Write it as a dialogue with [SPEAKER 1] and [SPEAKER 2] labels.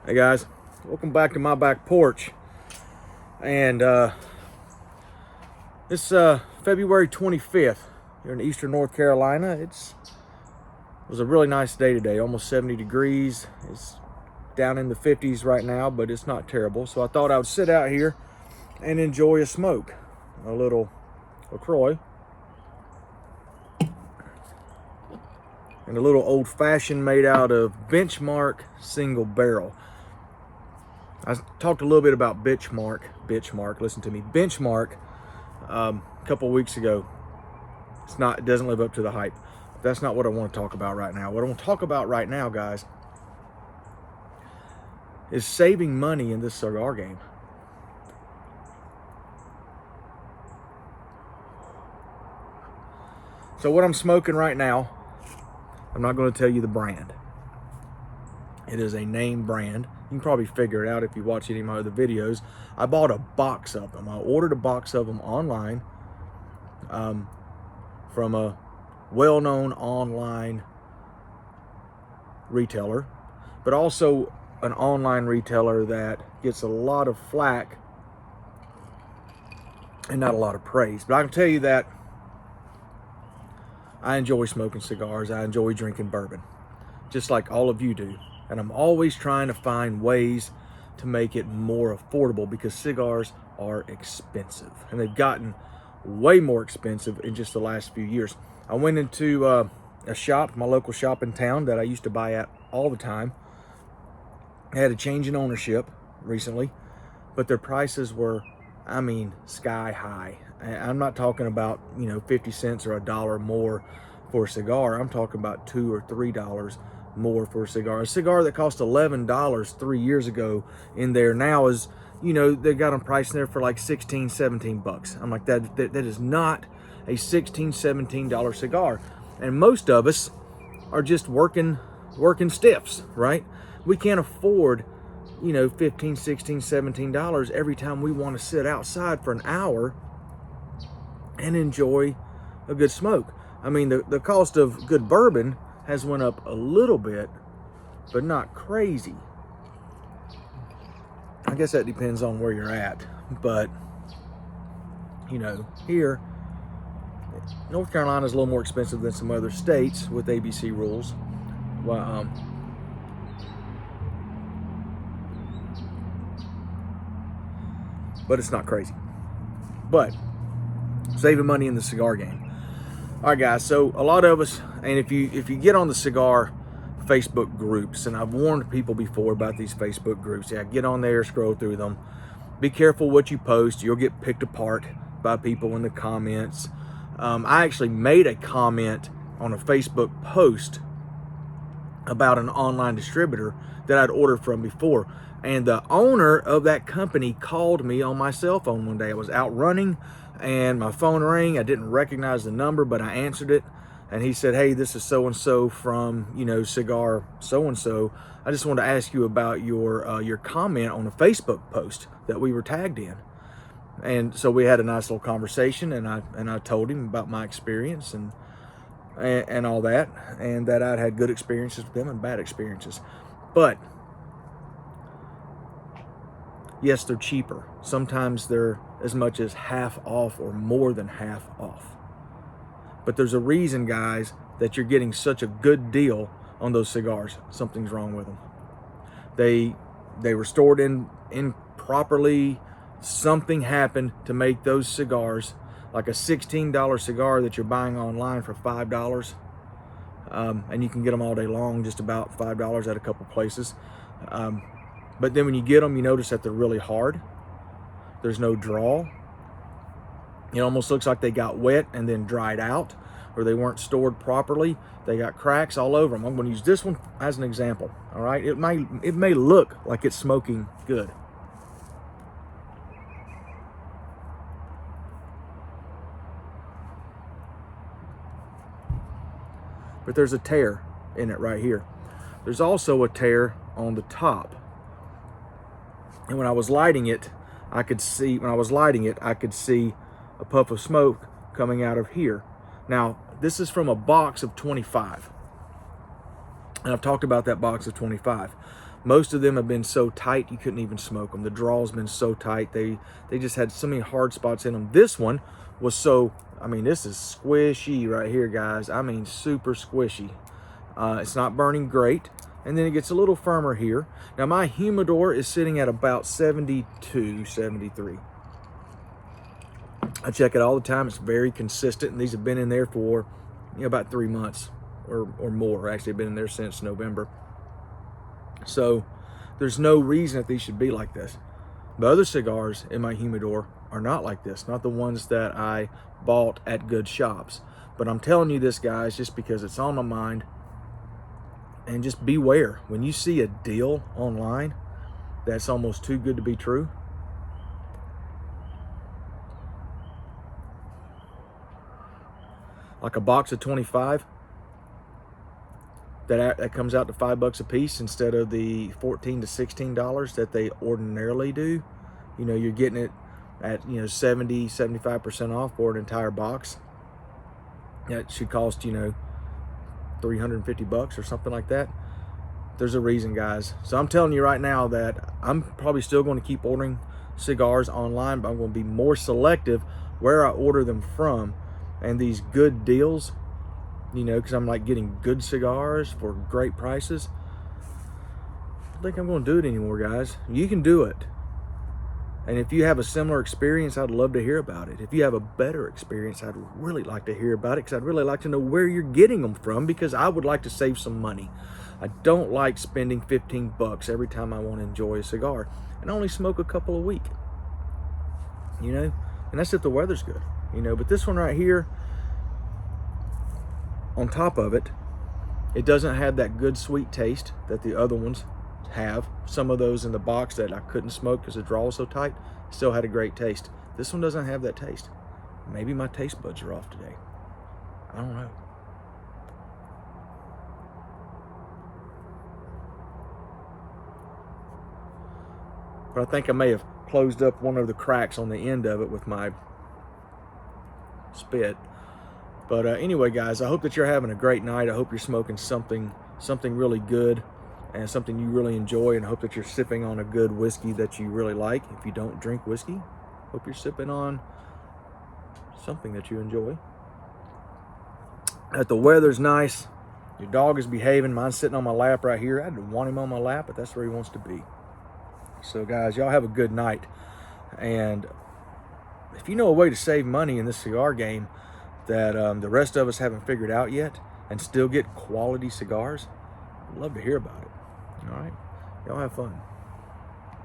[SPEAKER 1] Hey guys, welcome back to my back porch. And it's February 25th here in eastern North Carolina. It was a really nice day today, almost 70 degrees. It's down in the 50s right now, but it's not terrible. So I thought I would sit out here and enjoy a smoke, a little LaCroix, and a little old fashioned made out of Benchmark single barrel. I talked a little bit about Benchmark, listen to me, Benchmark, a couple weeks ago. It doesn't live up to the hype. That's not what I want to talk about right now. What I want to talk about right now, guys, is saving money in this cigar game. So what I'm smoking right now, I'm not going to tell you the brand. It is a name brand. You can probably figure it out if you watch any of my other videos. I bought a box of them. I ordered a box of them online from a well-known online retailer, but also an online retailer that gets a lot of flack and not a lot of praise. But I can tell you that I enjoy smoking cigars. I enjoy drinking bourbon, just like all of you do. And I'm always trying to find ways to make it more affordable because cigars are expensive. And they've gotten way more expensive in just the last few years. I went into a shop, my local shop in town that I used to buy at all the time. I had a change in ownership recently, but their prices were, sky high. I'm not talking about, 50 cents or $1 more for a cigar. I'm talking about $2 or $3 more for a cigar. A cigar that cost $11 3 years ago in there now is, they got them priced in there for like 16, 17 bucks. I'm like, that is not a $16, $17 cigar. And most of us are just working stiffs, right? We can't afford, $15, $16, $17 every time we want to sit outside for an hour and enjoy a good smoke. The cost of good bourbon has went up a little bit, but not crazy. I guess that depends on where you're at. But, here, North Carolina is a little more expensive than some other states with ABC rules. Well, but it's not crazy. But saving money in the cigar game. All right, guys. So a lot of us, and if you get on the cigar Facebook groups, and I've warned people before about these Facebook groups. Yeah, get on there, scroll through them. Be careful what you post. You'll get picked apart by people in the comments. I actually made a comment on a Facebook post about an online distributor that I'd ordered from before. And the owner of that company called me on my cell phone one day. I was out running and my phone rang. I didn't recognize the number, but I answered it. And he said, "Hey, this is so-and-so from, cigar so-and-so. I just wanted to ask you about your comment on a Facebook post that we were tagged in." And so we had a nice little conversation, and I told him about my experience and all that, and that I'd had good experiences with them and bad experiences. But yes, they're cheaper. Sometimes they're as much as half off or more than half off. But there's a reason, guys, that you're getting such a good deal on those cigars. Something's wrong with them. They were stored improperly. Something happened to make those cigars, like a $16 cigar that you're buying online for $5, and you can get them all day long, just about $5 at a couple places. But then when you get them, you notice that they're really hard. There's no draw. It almost looks like they got wet and then dried out, or they weren't stored properly. They got cracks all over them. I'm going to use this one as an example. All right, it may look like it's smoking good. But there's a tear in it right here. There's also a tear on the top. And when I was lighting it, I could see a puff of smoke coming out of here. Now, this is from a box of 25. And I've talked about that box of 25. Most of them have been so tight you couldn't even smoke them. The draw's been so tight. They just had so many hard spots in them. This one was so, I mean, this is squishy right here, guys. I mean, super squishy. It's not burning great. And then it gets a little firmer here. Now my humidor is sitting at about 72, 73. I check it all the time. It's very consistent, and these have been in there for, you know, about 3 months or more. Actually, been in there since November. So there's no reason that these should be like this. The other cigars in my humidor are not like this, not the ones that I bought at good shops. But I'm telling you this, guys, just because it's on my mind. And just beware when you see a deal online that's almost too good to be true. Like a box of 25 that comes out to $5 a piece instead of the $14 to $16 that they ordinarily do. You know, you're getting it at, you know, 70, 75% off for an entire box. That should cost, you know, $350 or something like that. There's a reason, guys. So I'm telling you right now that I'm probably still going to keep ordering cigars online, but I'm going to be more selective where I order them from. And these good deals, you know, because I'm like getting good cigars for great prices. I don't think I'm going to do it anymore, guys. You can do it. And if you have a similar experience, I'd love to hear about it. If you have a better experience, I'd really like to hear about it, because I'd really like to know where you're getting them from, because I would like to save some money. I don't like spending 15 bucks every time I want to enjoy a cigar, and I only smoke a couple a week, you know, and that's if the weather's good, you know. But this one right here, on top of it, it doesn't have that good sweet taste that the other ones have. Some of those in the box that I couldn't smoke because the draw was so tight still had a great taste. This one doesn't have that taste. Maybe my taste buds are off today. I don't know. But I think I may have closed up one of the cracks on the end of it with my spit. But anyway, guys, I hope that you're having a great night. I hope you're smoking something really good and something you really enjoy, and I hope that you're sipping on a good whiskey that you really like. If you don't drink whiskey, hope you're sipping on something that you enjoy. That the weather's nice. Your dog is behaving. Mine's sitting on my lap right here. I didn't want him on my lap, but that's where he wants to be. So guys, y'all have a good night. And if you know a way to save money in this cigar game that the rest of us haven't figured out yet, and still get quality cigars, I'd love to hear about it. All right, y'all have fun.